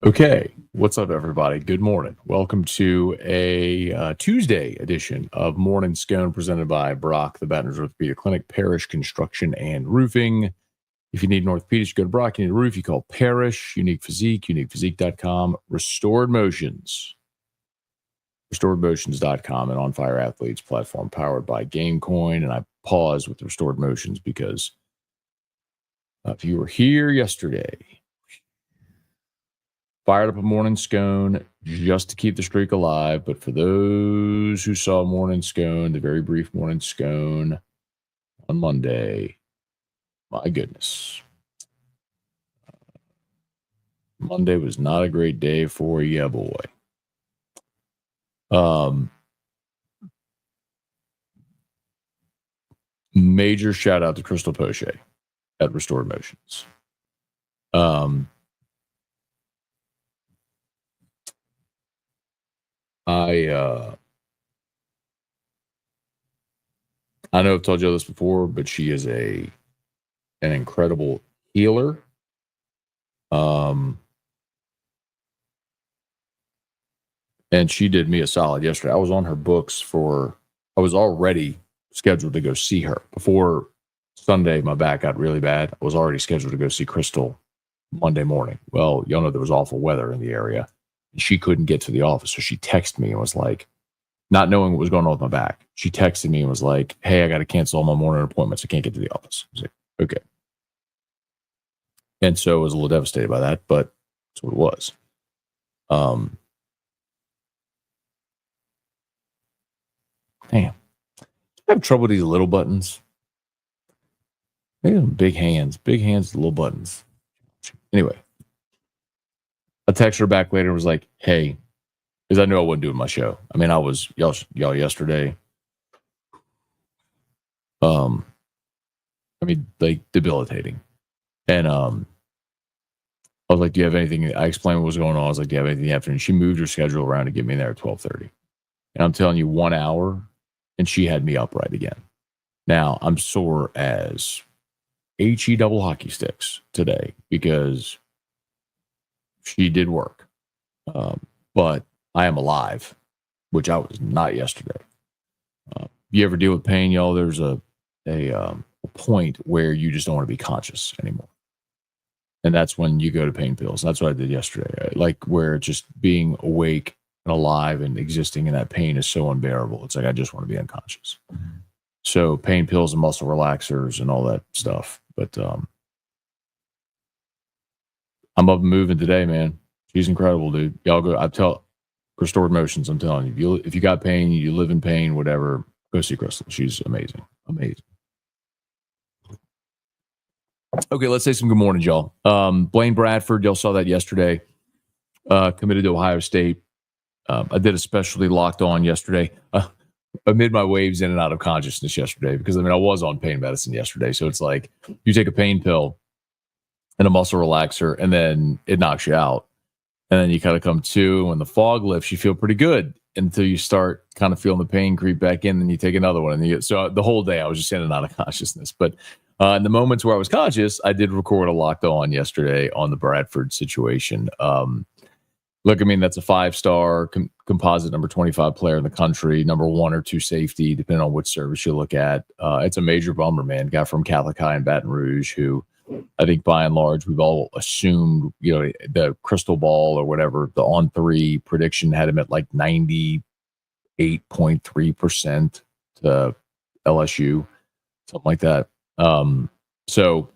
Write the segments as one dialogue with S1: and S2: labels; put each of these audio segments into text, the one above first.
S1: Okay, what's up, everybody? Good morning. Welcome to a Tuesday edition of Morning Scone presented by Brock, the Baton Rouge Orthopedic Clinic, Parish Construction and Roofing. If you need an orthopedic, you go to Brock. You need a roof, you call Parish. Unique Physique, uniquephysique.com. Restored Motions, restoredmotions.com, and On Fire Athletes platform powered by GameCoin. And I pause with Restored Motions because if you were here yesterday, fired up a morning scone just to keep the streak alive. But for those who saw morning scone, the very brief morning scone on Monday, my goodness. Monday was not a great day for ya, boy. Major shout out to Crystal Poche at Restored Motions. I know I've told you this before, but she is an incredible healer. And she did me a solid yesterday. I was on her books I was already scheduled to go see her. Before Sunday, my back got really bad. I was already scheduled to go see Crystal Monday morning. Well, y'all know there was awful weather in the area. And she couldn't get to the office. So she texted me and was like, not knowing what was going on with my back, she texted me and was like, hey, I got to cancel all my morning appointments. I can't get to the office. I was like, okay. And so I was a little devastated by that, but that's what it was. Damn. I have trouble with these little buttons. Maybe some big hands, little buttons. Anyway, I texted her back later and was like, hey, because I knew I wasn't doing my show. I mean, I was y'all yesterday. Like debilitating. And I was like, do you have anything? I explained what was going on. I was like, do you have anything in the afternoon? She moved her schedule around to get me there at 12:30. And I'm telling you, 1 hour, and she had me upright again. Now, I'm sore as HE double hockey sticks today because she did work. But I am alive, which I was not yesterday. You ever deal with pain, y'all? There's a point where you just don't want to be conscious anymore. And that's when you go to pain pills. That's what I did yesterday. Like where just being awake and alive and existing in that pain is so unbearable. It's like I just want to be unconscious. So pain pills and muscle relaxers and all that stuff. But I'm up and moving today, man. She's incredible, dude. Y'all go. I tell Restored Motions. I'm telling you, if you got pain, you live in pain, whatever, go see Crystal. She's amazing. Amazing. Okay, let's say some good morning, y'all. Blaine Bradford, y'all saw that yesterday. Committed to Ohio State. I did a specialty locked on yesterday. Amid my waves in and out of consciousness yesterday, because I was on pain medicine yesterday. So it's like you take a pain pill and a muscle relaxer, and then it knocks you out. And then you kind of come to, and when the fog lifts, you feel pretty good until you start kind of feeling the pain creep back in. Then you take another one. And so the whole day I was just in and out of consciousness. But in the moments where I was conscious, I did record a locked on yesterday on the Bradford situation. Look, that's a 5-star composite number 25 player in the country, number 1 or 2 safety, depending on which service you look at. It's a major bummer, man. Guy from Catholic High in Baton Rouge who I think by and large we've all assumed, the crystal ball or whatever, the on-3 prediction had him at like 98.3% to LSU, something like that. So,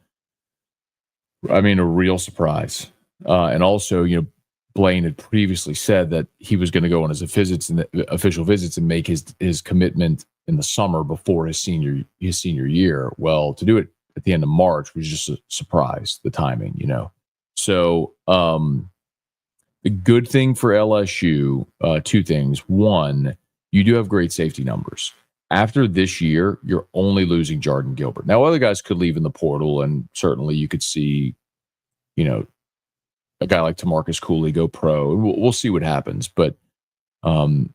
S1: a real surprise. And also, Blaine had previously said that he was going to go on his official visits and make his commitment in the summer before his senior year. Well, to do it at the end of March was just a surprise, the timing, So the good thing for LSU, 2 things. One, you do have great safety numbers. After this year, you're only losing Jordan Gilbert. Now, other guys could leave in the portal, and certainly you could see, a guy like Tamarcus Cooley go pro. We'll see what happens. But you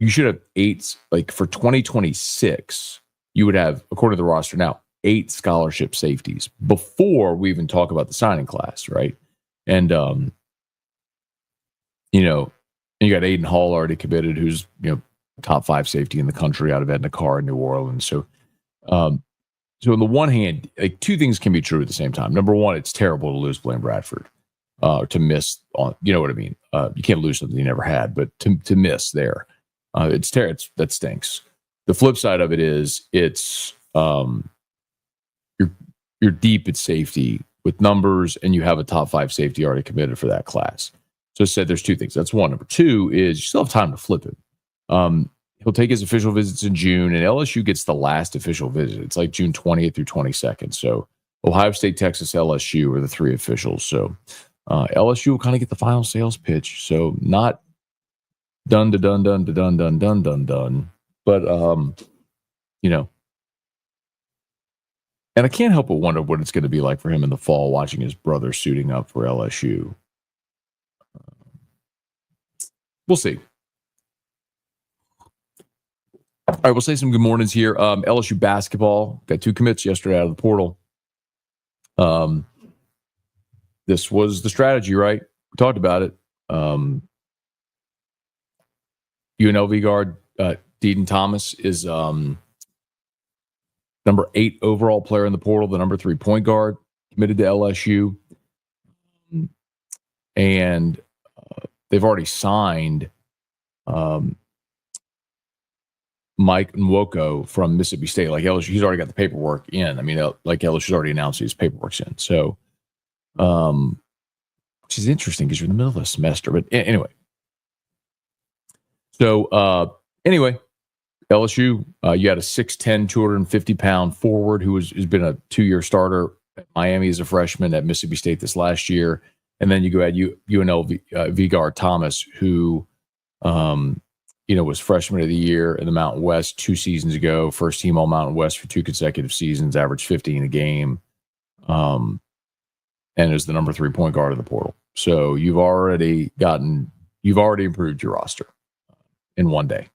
S1: should have 8, like for 2026, you would have, according to the roster now, 8 scholarship safeties before we even talk about the signing class, right? And you know, and you got Aiden Hall already committed, who's, top 5 safety in the country out of Edna Carr in New Orleans. Um, so on the one hand, like two things can be true at the same time. Number one, it's terrible to lose Blaine Bradford, to miss on, you know what I mean? You can't lose something you never had, but to miss there, it's terrible. That stinks. The flip side of it is you're deep at safety with numbers, and you have a top 5 safety already committed for that class. So I said there's two things. That's one. Number two is you still have time to flip him. He'll take his official visits in June, and LSU gets the last official visit. It's like June 20th through 22nd. So Ohio State, Texas, LSU are the 3 officials. So LSU will kind of get the final sales pitch. So not done, but and I can't help but wonder what it's going to be like for him in the fall, watching his brother suiting up for LSU. We'll see. All right, we'll say some good mornings here. LSU basketball got 2 commits yesterday out of the portal. This was the strategy, right? We talked about it. UNLV guard Deaton Thomas is number 8 overall player in the portal, the number 3 point guard, committed to LSU. And they've already signed Mike Nwoko from Mississippi State. Like LSU, he's already got the paperwork in. I mean, like LSU's already announced his paperwork's in. So, which is interesting because you're in the middle of the semester. But anyway. So, LSU, you had a 6'10", 250-pound forward who's been a 2-year starter at Miami as a freshman, at Mississippi State this last year. And then you go add UNLV guard Thomas, who was freshman of the year in the Mountain West 2 seasons ago, first team all Mountain West for 2 consecutive seasons, averaged 15 a game, and is the number 3 point guard in the portal. So you've already improved your roster in one day.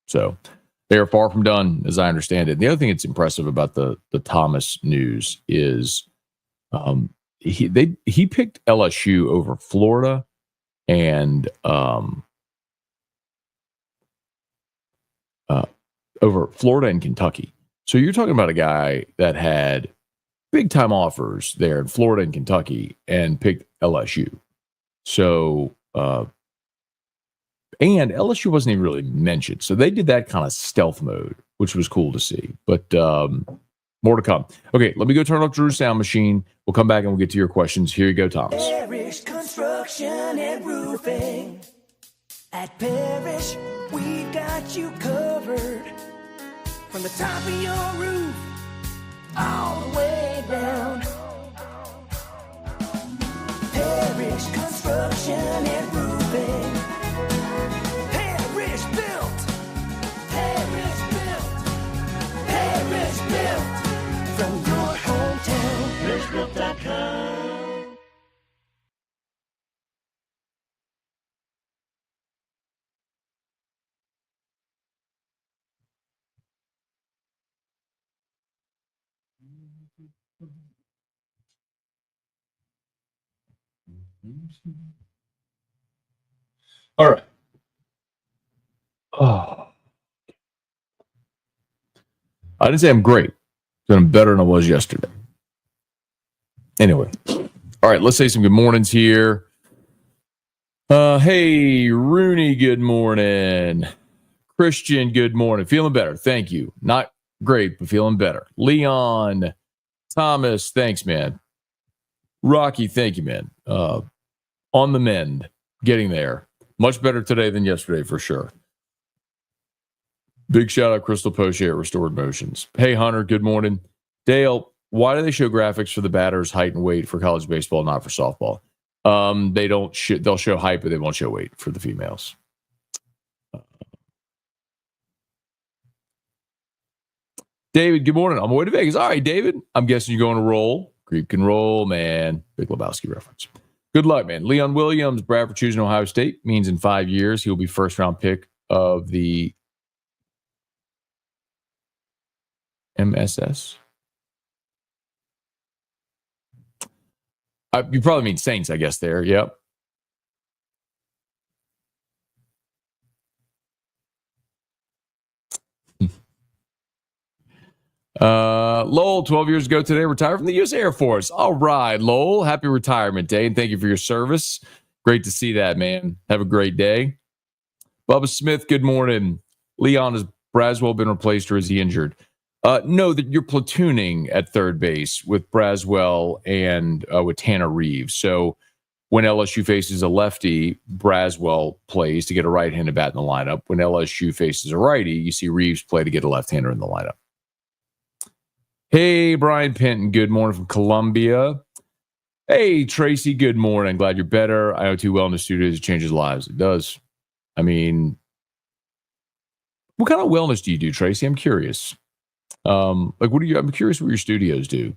S1: So they are far from done, as I understand it. And the other thing that's impressive about the Thomas news is he picked LSU over Florida and Kentucky. So you're talking about a guy that had big time offers there in Florida and Kentucky and picked LSU. So and LSU wasn't even really mentioned. So they did that kind of stealth mode, which was cool to see. But more to come. Okay, let me go turn off Drew's sound machine. We'll come back and we'll get to your questions. Here you go, Thomas.
S2: Parish Construction and Roofing. At Parish, we've got you covered. From the top of your roof, all the way down. Parish Construction and Roofing. Parish built. Parish built. Parish built. From your hometown, parishbuilt.com.
S1: All right. Oh. I didn't say I'm great, but I'm better than I was yesterday. Anyway. All right, let's say some good mornings here. Hey, Rooney, good morning. Christian, good morning. Feeling better. Thank you. Not great, but feeling better. Leon, Thomas, thanks, man. Rocky, thank you, man. On the mend, getting there. Much better today than yesterday, for sure. Big shout out, Crystal Poche at Restored Motions. Hey, Hunter, good morning. Dale, why do they show graphics for the batter's height and weight for college baseball, not for softball? They don't. They'll show height, but they won't show weight for the females. David, good morning. On my way to Vegas. All right, David. I'm guessing you're going to roll. Creep can roll, man. Big Lebowski reference. Good luck, man. Leon Williams, Bradford choosing Ohio State means in 5 years he'll be first round pick of the MSS. You probably mean Saints, I guess, there. Yep. Lowell, 12 years ago today, retired from the U.S. Air Force. All right, Lowell, happy retirement day, and thank you for your service. Great to see that, man. Have a great day. Bubba Smith, good morning. Leon, has Braswell been replaced or is he injured? No, that you're platooning at third base with Braswell and with Tanner Reeves. So when LSU faces a lefty, Braswell plays to get a right-handed bat in the lineup. When LSU faces a righty, you see Reeves play to get a left-hander in the lineup. Hey, Brian Penton, good morning from Columbia. Hey, Tracy, good morning. Glad you're better. IoT Wellness Studios changes lives. It does. I mean, what kind of wellness do you do, Tracy? I'm curious. I'm curious what your studios do.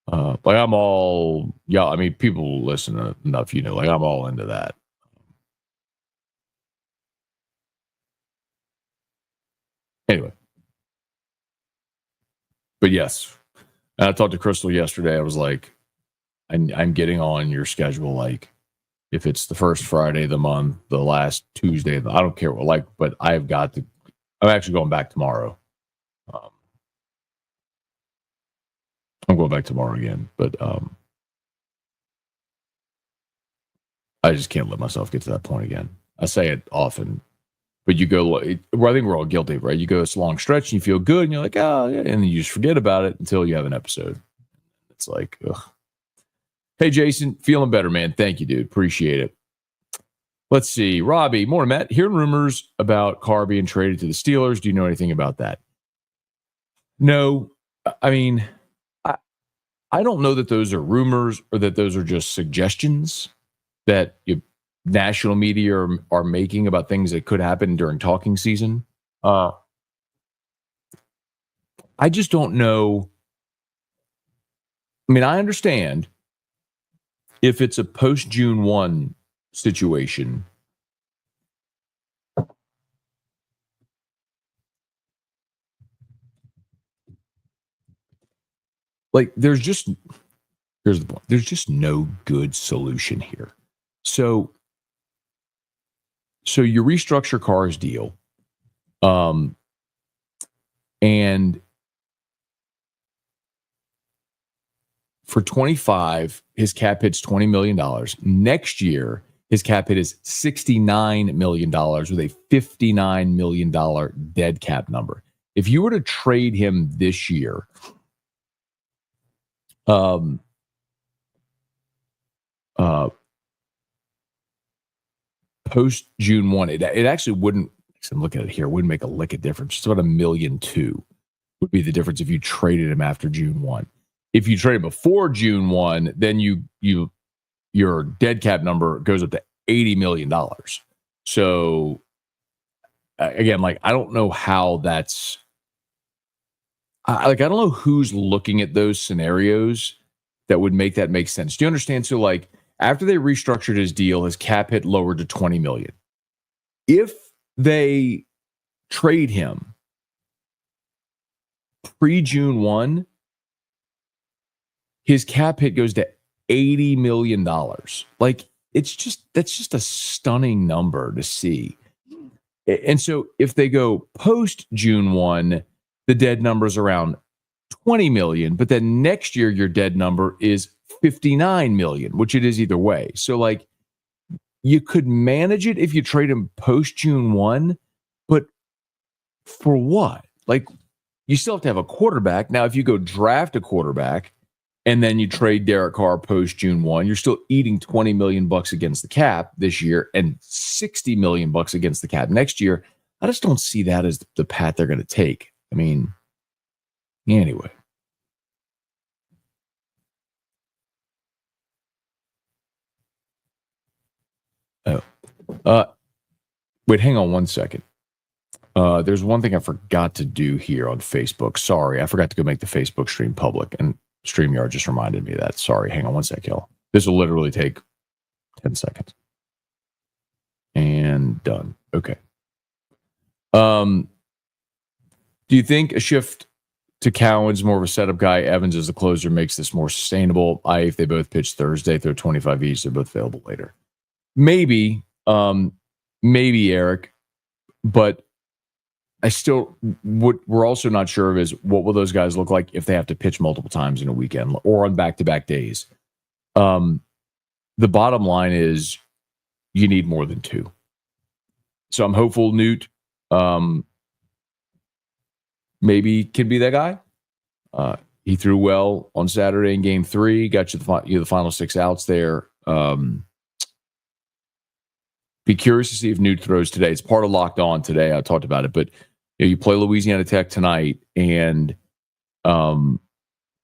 S1: I'm all, yeah, I mean, people listen enough, I'm all into that. Anyway. But yes, and I talked to Crystal yesterday. I was like, I'm getting on your schedule. Like, if it's the first Friday of the month, the last Tuesday, I don't care what, but I'm actually going back tomorrow. I'm going back tomorrow again, but I just can't let myself get to that point again. I say it often, but you go, I think we're all guilty, right? You go this long stretch and you feel good and you're like, oh, yeah. And then you just forget about it until you have an episode. It's like, ugh. Hey, Jason, feeling better, man. Thank you, dude. Appreciate it. Let's see. Robbie, morning, Matt. Hearing rumors about Carr being traded to the Steelers. Do you know anything about that? No. I mean, I don't know that those are rumors or that those are just suggestions that national media are making about things that could happen during talking season. I just don't know. I mean, I understand if it's a post-June 1 situation. Here's the point. There's just no good solution here. So you restructure Carr's deal, and for 25, his cap hit's $20 million. Next year, his cap hit is $69 million with a $59 million dead cap number. If you were to trade him this year, post June 1, it actually wouldn't. I'm looking at it here. It wouldn't make a lick of difference. It's about $1.2 million would be the difference if you traded him after June 1. If you trade him before June 1, then your dead cap number goes up to $80 million. So again, I don't know how that's. I don't know who's looking at those scenarios that would make that make sense. Do you understand? So after they restructured his deal, his cap hit lowered to $20 million. If they trade him pre-June 1, his cap hit goes to $80 million. That's just a stunning number to see. And so if they go post-June 1, the dead number is around $20 million, but then next year your dead number is $59 million, which it is either way. So you could manage it if you trade him post June 1, but for what? You still have to have a quarterback. Now, if you go draft a quarterback and then you trade Derek Carr post June 1, you're still eating $20 million against the cap this year and $60 million against the cap next year. I just don't see that as the path they're going to take. I mean, anyway. Wait, hang on one second. There's one thing I forgot to do here on Facebook. Sorry, I forgot to go make the Facebook stream public, and StreamYard just reminded me of that. Sorry, hang on one sec, y'all. This will literally take 10 seconds. And done. Okay. Do you think a shift to Cowan's more of a setup guy, Evans as the closer, makes this more sustainable? If they both pitch Thursday, throw 25 each, they're both available later. Maybe, Eric, but what we're also not sure of is what will those guys look like if they have to pitch multiple times in a weekend or on back-to-back days. The bottom line is you need more than two. So I'm hopeful Newt maybe can be that guy. He threw well on Saturday in Game 3, got you the final 6 outs there. Be curious to see if Newt throws today. It's part of Locked On today. I talked about it, but you play Louisiana Tech tonight, and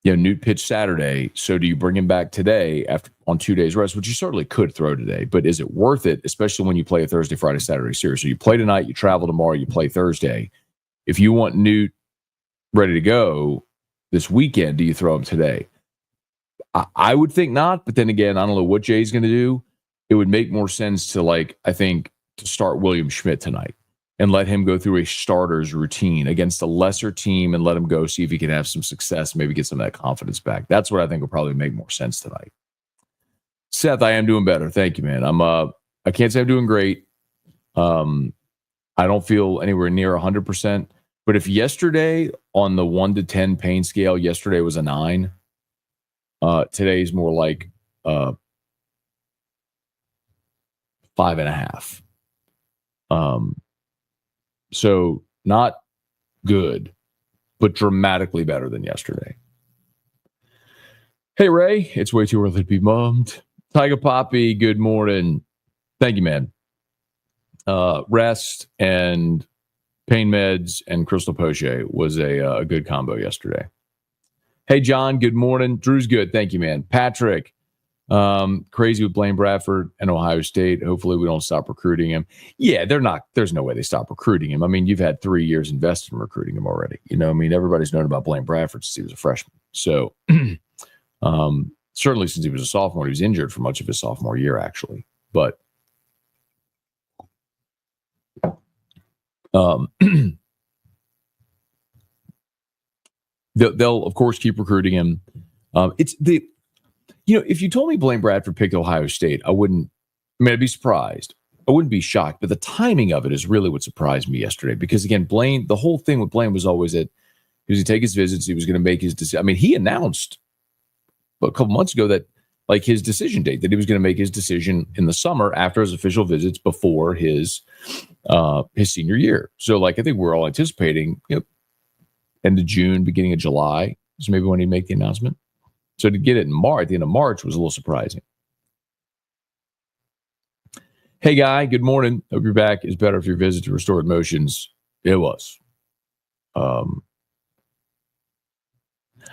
S1: Newt pitched Saturday. So do you bring him back today on 2 days rest, which you certainly could throw today, but is it worth it, especially when you play a Thursday, Friday, Saturday series? So you play tonight, you travel tomorrow, you play Thursday. If you want Newt ready to go this weekend, do you throw him today? I would think not, but then again, I don't know what Jay's going to do. It would make more sense to to start William Schmidt tonight and let him go through a starter's routine against a lesser team and let him go see if he can have some success, maybe get some of that confidence back. That's what I think will probably make more sense tonight. Seth, I am doing better. Thank you, man. I can't say I'm doing great. I don't feel anywhere near 100%. But if yesterday on the 1 to 10 pain scale, yesterday was a 9, today's more like 5.5. So not good, but dramatically better than yesterday. Hey, Ray, it's way too early to be bummed. Tiger Poppy, good morning. Thank you, man. Rest and pain meds and Crystal Poche was a good combo yesterday. Hey, John, good morning. Drew's good. Thank you, man. Patrick, crazy with Blaine Bradford and Ohio State. Hopefully we don't stop recruiting him. Yeah, there's no way they stop recruiting him. I mean, you've had 3 years invested in recruiting him already. Everybody's known about Blaine Bradford since he was a freshman. So certainly since he was a sophomore, he was injured for much of his sophomore year, actually. But they'll of course keep recruiting him. If you told me Blaine Bradford picked Ohio State, I'd be surprised. I wouldn't be shocked, but the timing of it is really what surprised me yesterday. Because again, the whole thing with Blaine was always that he was going to take his visits, he was going to make his decision. I mean, he announced a couple months ago that his decision date, that he was going to make his decision in the summer after his official visits before his senior year. So I think we're all anticipating end of June, beginning of July is maybe when he'd make the announcement. So to get it in March, at the end of March, was a little surprising. Hey, Guy, good morning. Hope your back is better if your visit to Restored Motions. It was. I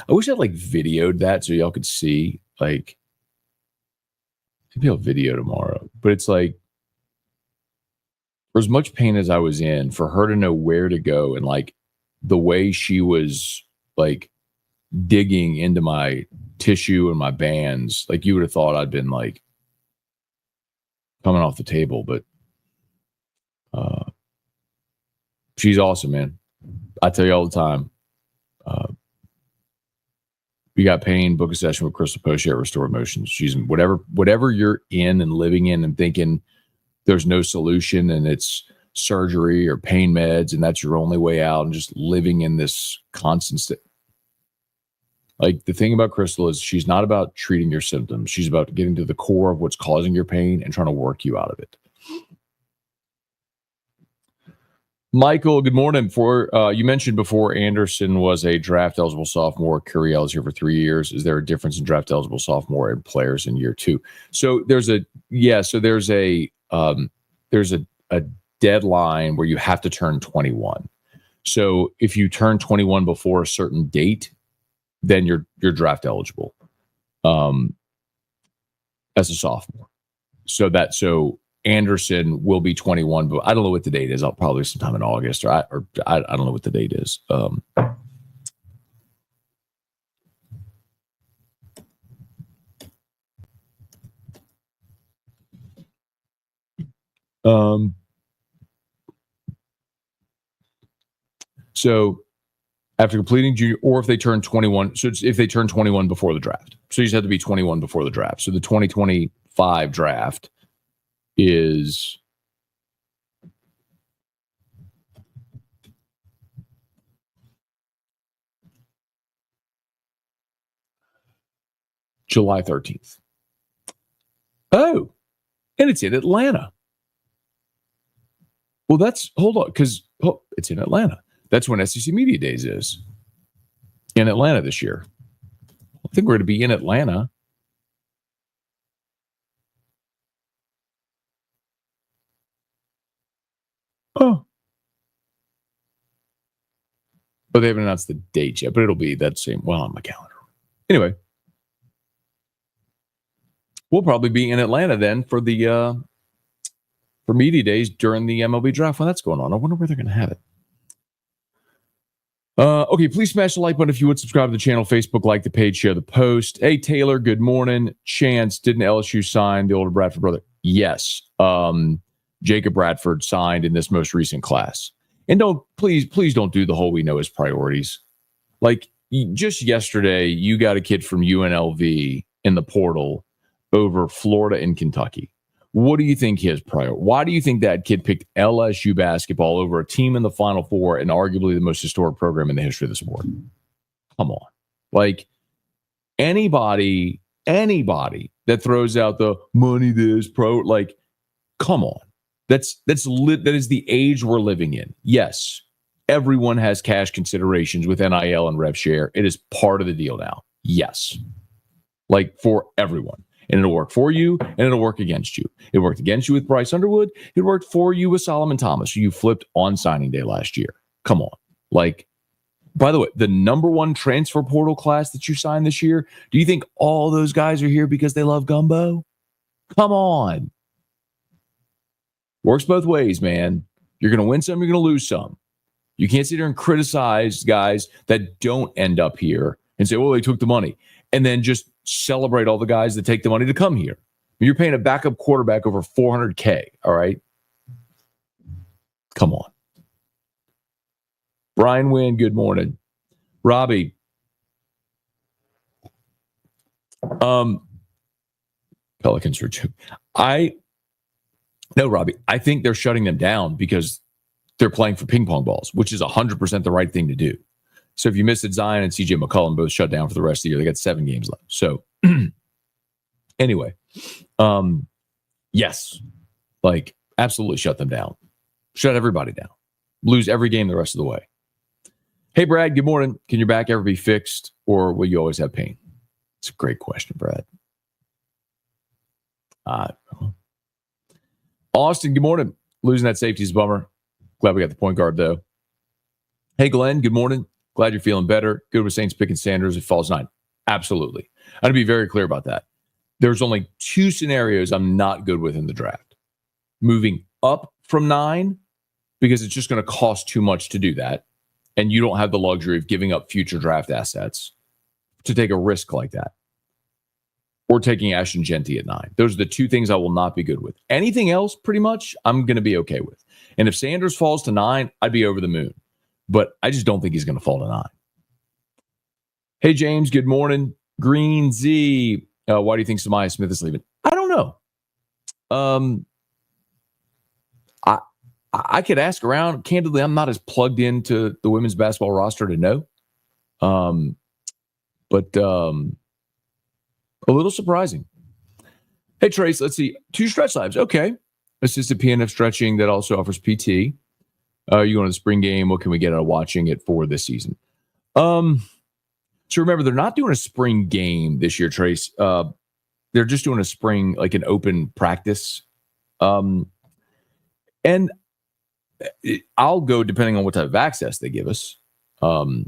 S1: wish I'd videoed that so y'all could see. Maybe I'll video tomorrow. But it's for as much pain as I was in, for her to know where to go and the way she was digging into my tissue and my bands, you would have thought I'd been coming off the table. But she's awesome, man. I tell you all the time. You got pain, book a session with Crystal Poche at Restored Motions. She's whatever you're in and living in and thinking there's no solution and it's surgery or pain meds and that's your only way out, and just living in this constant state. The thing about Crystal is she's not about treating your symptoms. She's about getting to the core of what's causing your pain and trying to work you out of it. Michael, good morning. You mentioned before Anderson was a draft eligible sophomore. Curiel is here for 3 years. Is there a difference in draft eligible sophomore and players in year 2? So there's a deadline where you have to turn 21. So if you turn 21 before a certain date, then you're draft eligible as a sophomore. So Anderson will be 21, but I don't know what the date is. I'll probably sometime in August, or I don't know what the date is. So after completing junior, or if they turn 21, so if they turn 21 before the draft, so you just have to be 21 before the draft. So the 2025 draft is July 13th. Oh, and it's in Atlanta. Well, hold on, because it's in Atlanta. That's when SEC Media Days is. In Atlanta this year. I think we're going to be in Atlanta. Oh. But they haven't announced the date yet, but it'll be that same, on my calendar. Anyway. We'll probably be in Atlanta then for the for media days during the MLB draft when that's going on. I wonder where they're going to have it. Okay, please smash the like button if you would. Subscribe to the channel, Facebook, like the page, share the post. Hey, Taylor, good morning. Chance, didn't LSU sign the older Bradford brother? Yes. Jacob Bradford signed in this most recent class. And please don't do the whole we know his priorities. Like, just yesterday, you got a kid from UNLV in the portal over Florida and Kentucky. What do you think his priority? Why do you think that kid picked LSU basketball over a team in the Final Four and arguably the most historic program in the history of the sport? Come on. Like, anybody that throws out the money this pro, like, come on. That is the age we're living in. Yes, everyone has cash considerations with NIL and rev share. It is part of the deal now. Yes. Like, for everyone. And it'll work for you, and it'll work against you. It worked against you with Bryce Underwood. It worked for you with Solomon Thomas, who you flipped on signing day last year. Come on. Like, by the way, the number one transfer portal class that you signed this year, do you think all those guys are here because they love gumbo? Come on. Works both ways, man. You're going to win some, you're going to lose some. You can't sit there and criticize guys that don't end up here and say, well, they took the money. And then just celebrate all the guys that take the money to come here. You're paying a backup quarterback over $400K, all right? Come on. Brian Wynn, good morning. Robbie. Pelicans are too. No, Robbie, I think they're shutting them down because they're playing for ping pong balls, which is 100% the right thing to do. So if you missed it, Zion and CJ McCollum both shut down for the rest of the year. They got 7 games left. So anyway, yes, like, absolutely shut them down. Shut everybody down. Lose every game the rest of the way. Hey, Brad, good morning. Can your back ever be fixed, or will you always have pain? It's a great question, Brad. Austin, good morning. Losing that safety is a bummer. Glad we got the point guard, though. Hey, Glenn, good morning. Glad you're feeling better. Good with Saints picking Sanders if falls 9. Absolutely. I'm going to be very clear about that. There's only 2 scenarios I'm not good with in the draft. Moving up from 9, because it's just going to cost too much to do that. And you don't have the luxury of giving up future draft assets to take a risk like that. Or taking Ashton Genty at 9. Those are the 2 things I will not be good with. Anything else, pretty much, I'm going to be okay with. And if Sanders falls to 9, I'd be over the moon. But I just don't think he's going to fall to 9. Hey, James, good morning. Green Z, why do you think Samaya Smith is leaving? I don't know. I could ask around. Candidly, I'm not as plugged into the women's basketball roster to know. But a little surprising. Hey, Trace, let's see. 2 stretch labs. Okay. Assisted PNF stretching that also offers PT. You going to the spring game? What can we get out of watching it for this season? So remember, they're not doing a spring game this year, Trace. They're just doing a spring, like an open practice. And I'll go depending on what type of access they give us. So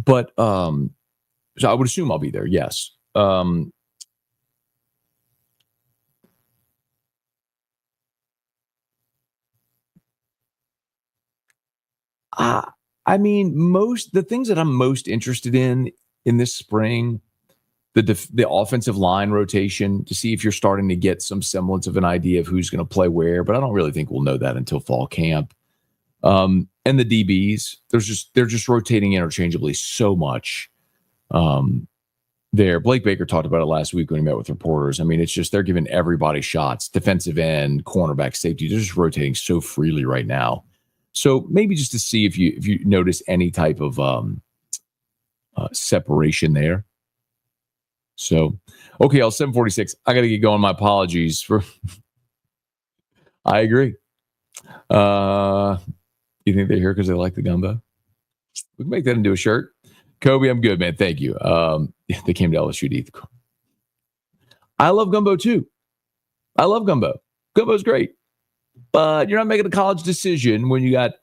S1: I would assume I'll be there. Yes. I mean, the things that I'm most interested in this spring, the offensive line rotation, to see if you're starting to get some semblance of an idea of who's going to play where, but I don't really think we'll know that until fall camp. And the DBs, they're just rotating interchangeably so much there. Blake Baker talked about it last week when he met with reporters. I mean, it's just they're giving everybody shots, defensive end, cornerback, safety. They're just rotating so freely right now. So maybe just to see if you notice any type of separation there. So, okay, I'll 746. I got to get going. My apologies for. I agree. You think they're here because they like the gumbo? We can make that into a shirt. Kobe, I'm good, man. Thank you. They came to LSU to eat the. I love gumbo too. I love gumbo. Gumbo's great, but you're not making a college decision when you got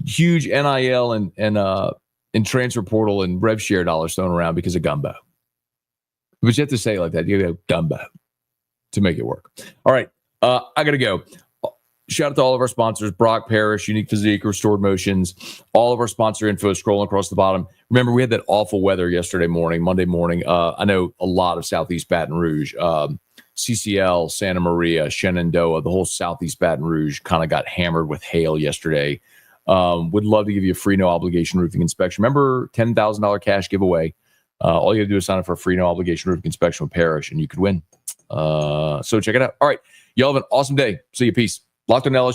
S1: huge NIL and transfer portal and rev share dollars thrown around because of gumbo. But you have to say it like that. You got to go gumbo to make it work. All right. I got to go. Shout out to all of our sponsors, Brock Parrish, Unique Physique, Restored Motions, all of our sponsor info scrolling across the bottom. Remember, we had that awful weather Monday morning. I know a lot of Southeast Baton Rouge, CCL, Santa Maria, Shenandoah, the whole Southeast Baton Rouge kind of got hammered with hail yesterday. Would love to give you a free no obligation roofing inspection. Remember, $10,000 cash giveaway. All you have to do is sign up for a free no obligation roofing inspection with Parrish, and you could win. So check it out. All right. Y'all have an awesome day. See you. Peace. Locked on LSU.